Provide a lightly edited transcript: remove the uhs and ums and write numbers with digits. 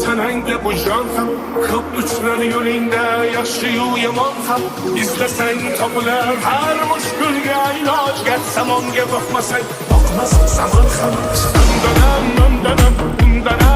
tananga bu jon ham ko'p uchrar yo'lingda yaxshi-yu yomon ham izlasang topilar har mushkulga ilojga zamonga boqmasang boqmas zamon ham undanam